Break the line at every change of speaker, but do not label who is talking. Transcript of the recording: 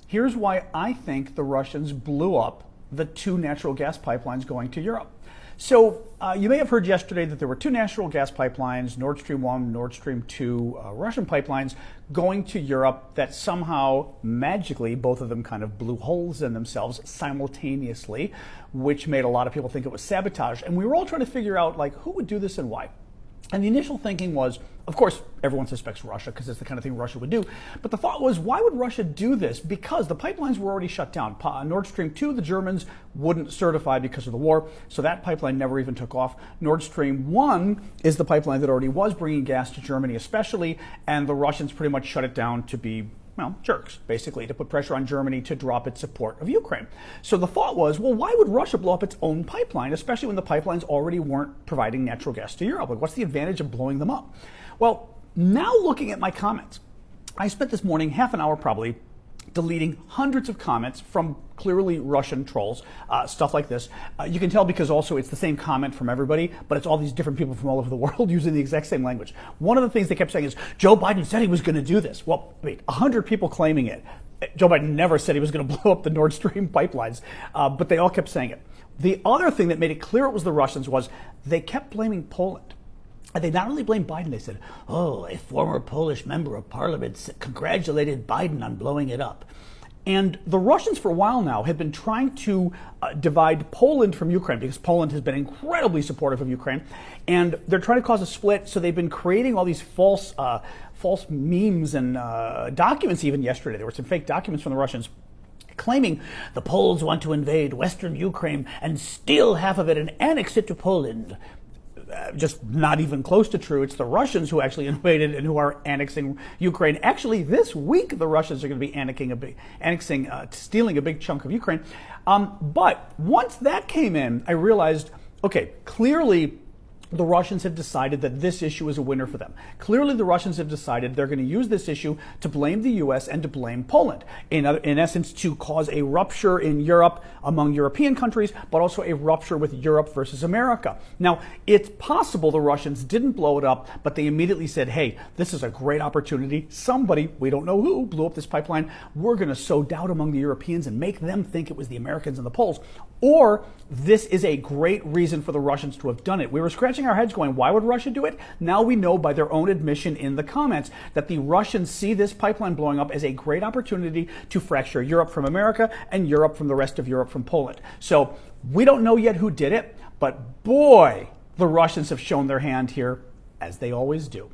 Here's why I think the Russians blew up the 2 natural gas pipelines going to Europe. So you may have heard yesterday that there were 2 natural gas pipelines, Nordstream 1, Nordstream 2, Russian pipelines going to Europe that somehow magically both of them kind of blew holes in themselves simultaneously, which made a lot of people think it was sabotage. And we were all trying to figure out like who would do this and why. And the initial thinking was, of course, everyone suspects Russia because it's the kind of thing Russia would do. But the thought was, why would Russia do this? Because the pipelines were already shut down. Nord Stream 2, the Germans wouldn't certify because of the war, so that pipeline never even took off. Nord Stream 1 is the pipeline that already was bringing gas to Germany especially, and the Russians pretty much shut it down to be, well, jerks, basically, to put pressure on Germany to drop its support of Ukraine. So the thought was, well, why would Russia blow up its own pipeline, especially when the pipelines already weren't providing natural gas to Europe? Like, what's the advantage of blowing them up? Well, now looking at my comments, I spent this morning half an hour probably deleting hundreds of comments from clearly Russian trolls, stuff like this. You can tell because also it's the same comment from everybody, but it's all these different people from all over the world using the exact same language. One of the things they kept saying is, Joe Biden said he was going to do this. Well, wait, 100 people claiming it. Joe Biden never said he was going to blow up the Nord Stream pipelines, but they all kept saying it. The other thing that made it clear it was the Russians was they kept blaming Poland. And they not only blamed Biden, they said, oh, a former Polish member of parliament congratulated Biden on blowing it up. And the Russians for a while now have been trying to divide Poland from Ukraine because Poland has been incredibly supportive of Ukraine. And they're trying to cause a split. So they've been creating all these false memes and documents even yesterday. There were some fake documents from the Russians claiming the Poles want to invade Western Ukraine and steal half of it and annex it to Poland. Just not even close to true. It's the Russians who actually invaded and who are annexing Ukraine. Actually, this week, the Russians are going to be stealing a big chunk of Ukraine. But once that came in, I realized, okay, clearly the Russians have decided that this issue is a winner for them. Clearly, the Russians have decided they're going to use this issue to blame the U.S. and to blame Poland. In essence, to cause a rupture in Europe among European countries, but also a rupture with Europe versus America. Now, it's possible the Russians didn't blow it up, but they immediately said, hey, this is a great opportunity. Somebody, we don't know who, blew up this pipeline. We're going to sow doubt among the Europeans and make them think it was the Americans and the Poles. Or this is a great reason for the Russians to have done it. We were scratching our heads going, why would Russia do it? Now we know by their own admission in the comments that the Russians see this pipeline blowing up as a great opportunity to fracture Europe from America and Europe from the rest of Europe from Poland. So we don't know yet who did it, but boy, the Russians have shown their hand here, as they always do.